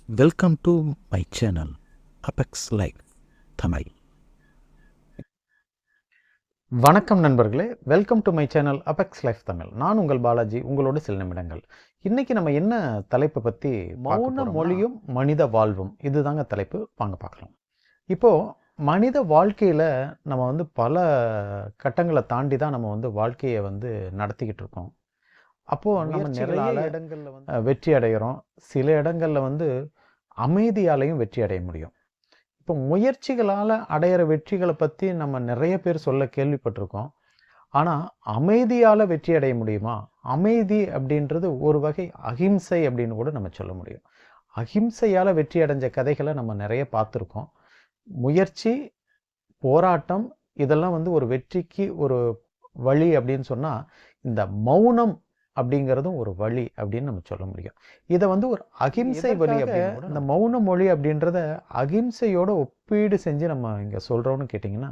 Welcome to my channel apex life Tamil. வணக்கம் நண்பர்களே, welcome to my channel apex life Tamil. நான் உங்கள் பாலாஜி, உங்களோட சில நிமிடங்கள். இன்னைக்கு நம்ம என்ன தலைப்பை பற்றி மௌன மொழியும் மனித வாழ்வும், இதுதாங்க தலைப்பு. வாங்க பார்க்கலாம். இப்போது மனித வாழ்க்கையில் நம்ம பல கட்டங்களை தாண்டி தான் நம்ம வாழ்க்கையை நடத்திக்கிட்டு இருக்கோம். அப்போது நம்ம நிறைய இடங்களில் வெற்றி அடைகிறோம். சில இடங்களில் அமைதியாலையும் வெற்றி அடைய முடியும். இப்போ முயற்சிகளால் அடையிற வெற்றிகளை பற்றி நம்ம நிறைய பேர் சொல்ல கேள்விப்பட்டிருக்கோம். ஆனால் அமைதியால் வெற்றி அடைய முடியுமா? அமைதி அப்படின்றது ஒரு வகை அகிம்சை அப்படின்னு கூட நம்ம சொல்ல முடியும். அகிம்சையால் வெற்றி அடைஞ்ச கதைகளை நம்ம நிறைய பார்த்துருக்கோம். முயற்சி, போராட்டம், இதெல்லாம் ஒரு வெற்றிக்கு ஒரு வழி அப்படின்னு சொன்னால் இந்த மௌனம் அப்படிங்கிறதும் ஒரு வழி அப்படின்னு நம்ம சொல்ல முடியும். இதை ஒரு அகிம்சை வழி அப்படின்னு, இந்த மௌன மொழி அப்படின்றத அகிம்சையோட ஒப்பீடு செஞ்சு நம்ம இங்கே சொல்கிறோன்னு கேட்டிங்கன்னா,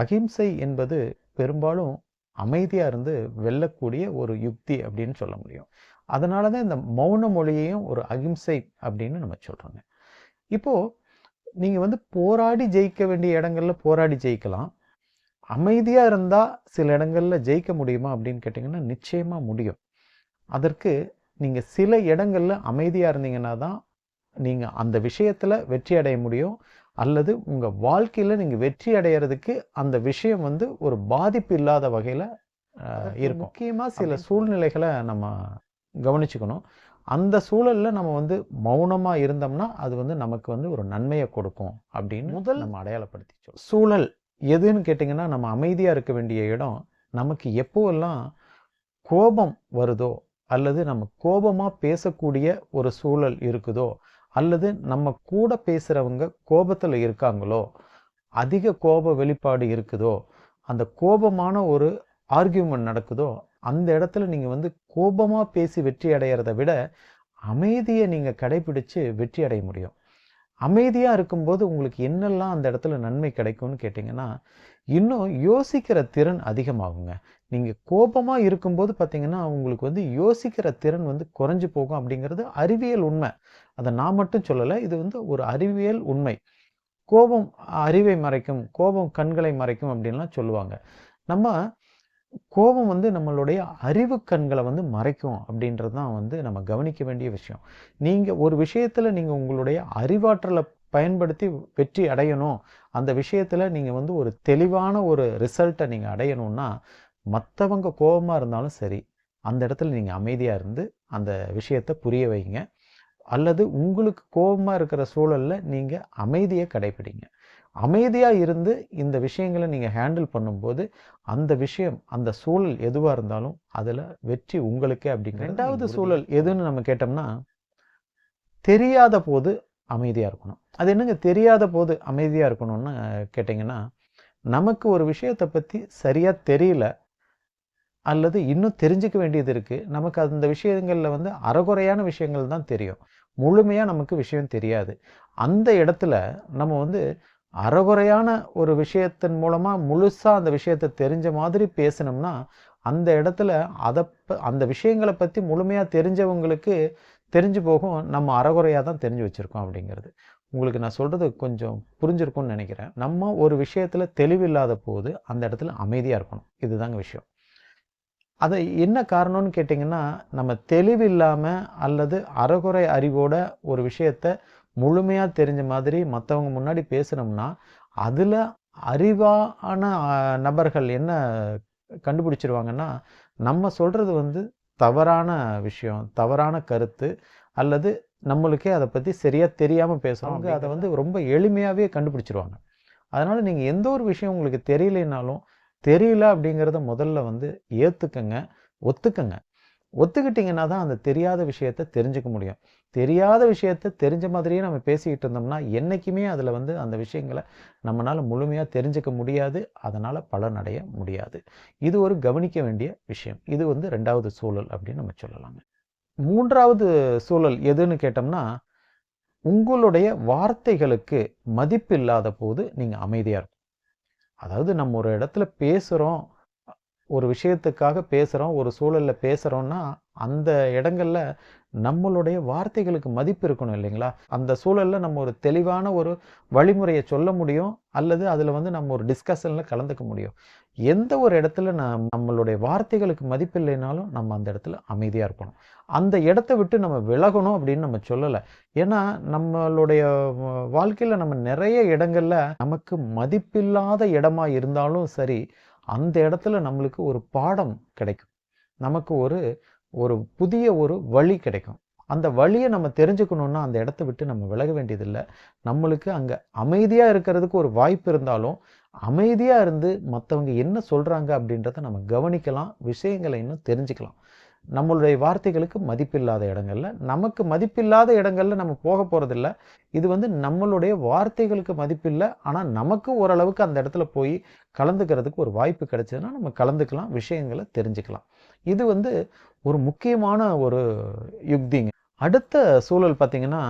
அகிம்சை என்பது பெரும்பாலும் அமைதியாக இருந்து வெல்லக்கூடிய ஒரு யுக்தி அப்படின்னு சொல்ல முடியும். அதனால தான் இந்த மௌன மொழியையும் ஒரு அகிம்சை அப்படின்னு நம்ம சொல்கிறோங்க. இப்போது நீங்கள் போராடி ஜெயிக்க வேண்டிய இடங்களில் போராடி ஜெயிக்கலாம். அமைதியாக இருந்தால் சில இடங்களில் ஜெயிக்க முடியுமா அப்படின்னு கேட்டிங்கன்னா, நிச்சயமாக முடியும். அதற்கு நீங்கள் சில இடங்களில் அமைதியாக இருந்தீங்கன்னா தான் நீங்கள் அந்த விஷயத்தில் வெற்றி அடைய முடியும். அல்லது உங்கள் வாழ்க்கையில் நீங்கள் வெற்றி அடைகிறதுக்கு அந்த விஷயம் ஒரு பாதிப்பு இல்லாத வகையில் இருக்கும். முக்கியமாக சில சூழ்நிலைகளை நம்ம கவனிச்சுக்கணும். அந்த சூழலில் நம்ம மௌனமாக இருந்தோம்னா அது நமக்கு ஒரு நன்மையை கொடுக்கும் அப்படின்னு முதல் நம்ம அடையாளப்படுத்தி சொல்லுவோம். சூழல் எதுன்னு கேட்டிங்கன்னா, நம்ம அமைதியாக இருக்க வேண்டிய இடம், நமக்கு எப்போவெல்லாம் கோபம் வருதோ அல்லது நம்ம கோபமாக பேசக்கூடிய ஒரு சூழல் இருக்குதோ, அல்லது நம்ம கூட பேசுகிறவங்க கோபத்தில் இருக்காங்களோ, அதிக கோப வெளிப்பாடு இருக்குதோ, அந்த கோபமான ஒரு ஆர்கியூமெண்ட் நடக்குதோ, அந்த இடத்துல நீங்கள் கோபமாக பேசி வெற்றி அடைகிறத விட அமைதியை நீங்கள் கடைபிடிச்சு வெற்றி அடைய முடியும். அமைதியாக இருக்கும்போது உங்களுக்கு என்னெல்லாம் அந்த இடத்துல நன்மை கிடைக்கும்னு கேட்டிங்கன்னா, இன்னும் யோசிக்கிற திறன் அதிகமாகுங்க. நீங்கள் கோபமாக இருக்கும்போது பார்த்தீங்கன்னா, உங்களுக்கு யோசிக்கிற திறன் குறைஞ்சி போகும் அப்படிங்கிறது அறிவியல் உண்மை. அதை நான் மட்டும் சொல்லலை, இது ஒரு அறிவியல் உண்மை. கோபம் அறிவை மறைக்கும், கோபம் கண்களை மறைக்கும் அப்படின்லாம் சொல்லுவாங்க. நம்ம கோபம் நம்மளுடைய அறிவு கண்களை மறைக்கும் அப்படின்றது தான் நம்ம கவனிக்க வேண்டிய விஷயம். நீங்கள் ஒரு விஷயத்தில் நீங்கள் உங்களுடைய அறிவாற்றலை பயன்படுத்தி வெற்றி அடையணும், அந்த விஷயத்தில் நீங்கள் ஒரு தெளிவான ஒரு ரிசல்ட்டை நீங்கள் அடையணும்னா, மற்றவங்க கோபமாக இருந்தாலும் சரி, அந்த இடத்துல நீங்கள் அமைதியாக இருந்து அந்த விஷயத்தை புரிய வைங்க. அல்லது உங்களுக்கு கோபமாக இருக்கிற சூழலில் நீங்கள் அமைதியை கடைப்பிடிங்க. அமைதியாக இருந்து இந்த விஷயங்களை நீங்கள் ஹேண்டில் பண்ணும்போது அந்த விஷயம், அந்த சூழல் எதுவாக இருந்தாலும் அதில் வெற்றி உங்களுக்கே அப்படிங்கிற. ரெண்டாவது சூழல் எதுன்னு நம்ம கேட்டோம்னா, தெரியாத போது அமைதியாக இருக்கணும். அது என்னங்க தெரியாத போது அமைதியாக இருக்கணும்னு கேட்டிங்கன்னா, நமக்கு ஒரு விஷயத்தை பற்றி சரியாக தெரியல அல்லது இன்னும் தெரிஞ்சுக்க வேண்டியது இருக்குது. நமக்கு அந்த விஷயங்களில் அறகுறையான விஷயங்கள் தான் தெரியும். முழுமையாக நமக்கு விஷயம் தெரியாது. அந்த இடத்துல நம்ம அறகுறையான ஒரு விஷயத்தின் மூலமாக முழுசாக அந்த விஷயத்தை தெரிஞ்ச மாதிரி பேசினோம்னா, அந்த இடத்துல அந்த விஷயங்களை பற்றி முழுமையாக தெரிஞ்சவங்களுக்கு தெரிஞ்சு போகும், நம்ம அறகுறையாக தான் தெரிஞ்சு வச்சுருக்கோம் அப்படிங்கிறது. உங்களுக்கு நான் சொல்கிறது கொஞ்சம் புரிஞ்சிருக்கும்னு நினைக்கிறேன். நம்ம ஒரு விஷயத்தில் தெளிவில்லாத போது அந்த இடத்துல அமைதியாக இருக்கணும். இதுதாங்க விஷயம். அதை என்ன காரணம்னு கேட்டிங்கன்னா, நம்ம தெளிவில்லாமல் அல்லது அறகுறை அறிவோட ஒரு விஷயத்தை முழுமையாக தெரிஞ்ச மாதிரி மற்றவங்க முன்னாடி பேசுனோம்னா, அதில் அறிவான நபர்கள் என்ன கண்டுபிடிச்சிருவாங்கன்னா, நம்ம சொல்கிறது தவறான விஷயம், தவறான கருத்து, அல்லது நம்மளுக்கே அதை பற்றி சரியாக தெரியாமல் பேசுகிறவங்க அதை ரொம்ப எளிமையாகவே கண்டுபிடிச்சிருவாங்க. அதனால் நீங்கள் எந்த ஒரு விஷயம் உங்களுக்கு தெரியலைனாலும், தெரியல அப்படிங்கிறத முதல்ல ஏற்றுக்கங்க, ஒத்துக்கங்க. ஒத்துக்கிட்டிங்கன்னா தான் அந்த தெரியாத விஷயத்தை தெரிஞ்சுக்க முடியும். தெரியாத விஷயத்தை தெரிஞ்ச மாதிரியே நம்ம பேசிக்கிட்டு இருந்தோம்னா, என்றைக்குமே அதில் அந்த விஷயங்களை நம்மளால் முழுமையாக தெரிஞ்சுக்க முடியாது. அதனால் பலனடைய முடியாது. இது ஒரு கவனிக்க வேண்டிய விஷயம். இது ரெண்டாவது சூழல் அப்படின்னு நம்ம சொல்லலாங்க. மூன்றாவது சூழல் எதுன்னு கேட்டோம்னா, உங்களுடைய வார்த்தைகளுக்கு மதிப்பு இல்லாத போது நீங்கள் அமைதியாக இருக்கும். அதாவது நம்ம ஒரு இடத்துல பேசுகிறோம், ஒரு விஷயத்துக்காக பேசுகிறோம், ஒரு சூழலில் பேசுகிறோன்னா அந்த இடங்களில் நம்மளுடைய வார்த்தைகளுக்கு மதிப்பு இருக்கணும் இல்லைங்களா? அந்த சூழலில் நம்ம ஒரு தெளிவான ஒரு வழிமுறையை சொல்ல முடியும், அல்லது அதில் வந்து நம்ம ஒரு டிஸ்கஷனில் கலந்துக்க முடியும். எந்த ஒரு இடத்துல நம்மளுடைய வார்த்தைகளுக்கு மதிப்பு இல்லைனாலும் நம்ம அந்த இடத்துல அமைதியாக இருக்கணும். அந்த இடத்த விட்டு நம்ம விலகணும் அப்படின்னு நம்ம சொல்லலை. ஏன்னா நம்மளுடைய வாழ்க்கையில் நம்ம நிறைய இடங்களில் நமக்கு மதிப்பில்லாத இடமா இருந்தாலும் சரி, அந்த இடத்துல நம்மளுக்கு ஒரு பாடம் கிடைக்கும். நமக்கு ஒரு ஒரு புதிய ஒரு வழி கிடைக்கும். அந்த வழியை நம்ம தெரிஞ்சுக்கணுன்னா அந்த இடத்த விட்டு நம்ம விலக வேண்டியதில்லை. நம்மளுக்கு அங்கே அமைதியாக இருக்கிறதுக்கு ஒரு வாய்ப்பு இருந்தாலும், அமைதியாக இருந்து மற்றவங்க என்ன சொல்கிறாங்க அப்படின்றத நம்ம கவனிக்கலாம், விஷயங்களை இன்னும் தெரிஞ்சுக்கலாம். நம்மளுடைய வார்த்தைகளுக்கு மதிப்பில்லாத இடங்கள்ல, நமக்கு மதிப்பில்லாத இடங்கள்ல நம்ம போக போகிறதில்ல. இது வந்து நம்மளுடைய வார்த்தைகளுக்கு மதிப்பில்லை, ஆனால் நமக்கு ஓரளவுக்கு அந்த இடத்துல போய் கலந்துக்கிறதுக்கு ஒரு வாய்ப்பு கிடைச்சதுன்னா நம்ம கலந்துக்கலாம், விஷயங்களை தெரிஞ்சுக்கலாம். இது வந்து ஒரு முக்கியமான ஒரு யுக்திங்க. அடுத்த சூழல் பார்த்தீங்கன்னா,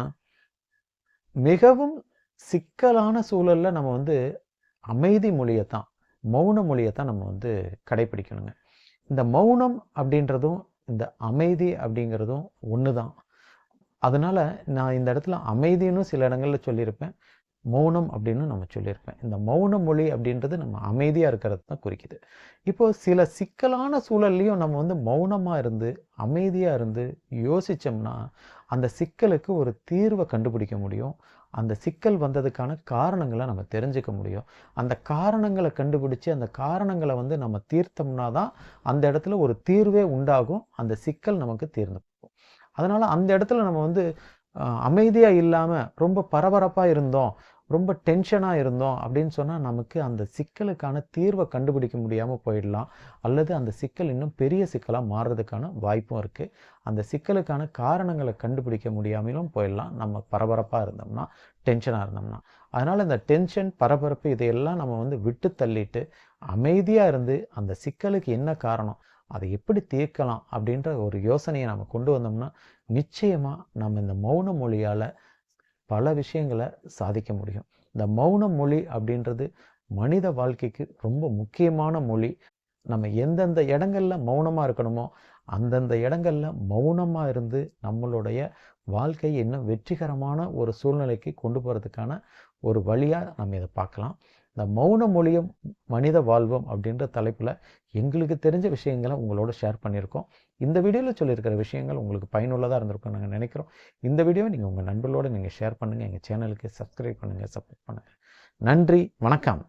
மிகவும் சிக்கலான சூழல்ல நம்ம வந்து அமைதி மொழியத்தான், மௌன மொழியத்தான் நம்ம வந்து கடைபிடிக்கணுங்க. இந்த மௌனம் அப்படின்றதும் இந்த அமைதி அப்படிங்கிறதும் ஒன்று தான். அதனால நான் இந்த இடத்துல அமைதின்னு சில இடங்கள்ல சொல்லியிருப்பேன், மௌனம் அப்படின்னு நம்ம சொல்லியிருப்பேன். இந்த மௌன மொழி அப்படின்றது நம்ம அமைதியாக இருக்கிறது தான் குறிக்குது. இப்போ சில சிக்கலான சூழல்லையும் நம்ம வந்து மௌனமாக இருந்து அமைதியாக இருந்து யோசித்தோம்னா அந்த சிக்கலுக்கு ஒரு தீர்வை கண்டுபிடிக்க முடியும். அந்த சிக்கல் வந்ததுக்கான காரணங்களை நம்ம தெரிஞ்சுக்க முடியும். அந்த காரணங்களை கண்டுபிடிச்சு அந்த காரணங்களை வந்து நம்ம தீர்த்தோம்னா தான் அந்த இடத்துல ஒரு தீர்வே உண்டாகும். அந்த சிக்கல் நமக்கு தீர்ந்து போகும். அதனால் அந்த இடத்துல நம்ம வந்து அமைதியாக இல்லாமல் ரொம்ப பரபரப்பாக இருந்தோம், ரொம்ப டென்ஷனாக இருந்தோம் அப்படின்னு சொன்னால் நமக்கு அந்த சிக்கலுக்கான தீர்வை கண்டுபிடிக்க முடியாமல் போயிடலாம். அல்லது அந்த சிக்கல் இன்னும் பெரிய சிக்கலாக மாறுறதுக்கான வாய்ப்பும் இருக்குது. அந்த சிக்கலுக்கான காரணங்களை கண்டுபிடிக்க முடியாமலும் போயிடலாம் நம்ம பரபரப்பாக இருந்தோம்னா, டென்ஷனாக இருந்தோம்னா. அதனால் இந்த டென்ஷன், பரபரப்பு இதையெல்லாம் நம்ம வந்து விட்டு தள்ளிட்டு அமைதியாக இருந்து அந்த சிக்கலுக்கு என்ன காரணம், அதை எப்படி தீர்க்கலாம் அப்படின்ற ஒரு யோசனையை நம்ம கொண்டு வந்தோம்னா நிச்சயமாக நம்ம இந்த மௌன மொழியால் பல விஷயங்களை சாதிக்க முடியும். இந்த மௌன மொழி அப்படின்றது மனித வாழ்க்கைக்கு ரொம்ப முக்கியமான மொழி. நம்ம எந்தெந்த இடங்கள்ல மௌனமாக இருக்கணுமோ அந்தந்த இடங்கள்ல மௌனமாக இருந்து நம்மளுடைய வாழ்க்கையை இன்னும் வெற்றிகரமான ஒரு சூழ்நிலைக்கு கொண்டு போகிறதுக்கான ஒரு வழியாக நம்ம இதை பார்க்கலாம். இந்த மௌன மொழியும் மனித வாழ்வும் அப்படின்ற தலைப்பில் எங்களுக்கு தெரிஞ்ச விஷயங்களை உங்களோட ஷேர் பண்ணியிருக்கோம். இந்த வீடியோவில் சொல்லியிருக்கிற விஷயங்கள் உங்களுக்கு பயனுள்ளதாக இருந்திருக்கும் நாங்கள் நினைக்கிறோம். இந்த வீடியோவை நீங்கள் உங்கள் நண்பர்களோடு நீங்கள் ஷேர் பண்ணுங்கள். எங்கள் சேனலுக்கு சப்ஸ்கிரைப் பண்ணுங்கள், சப்போர்ட் பண்ணுங்கள். நன்றி, வணக்கம்.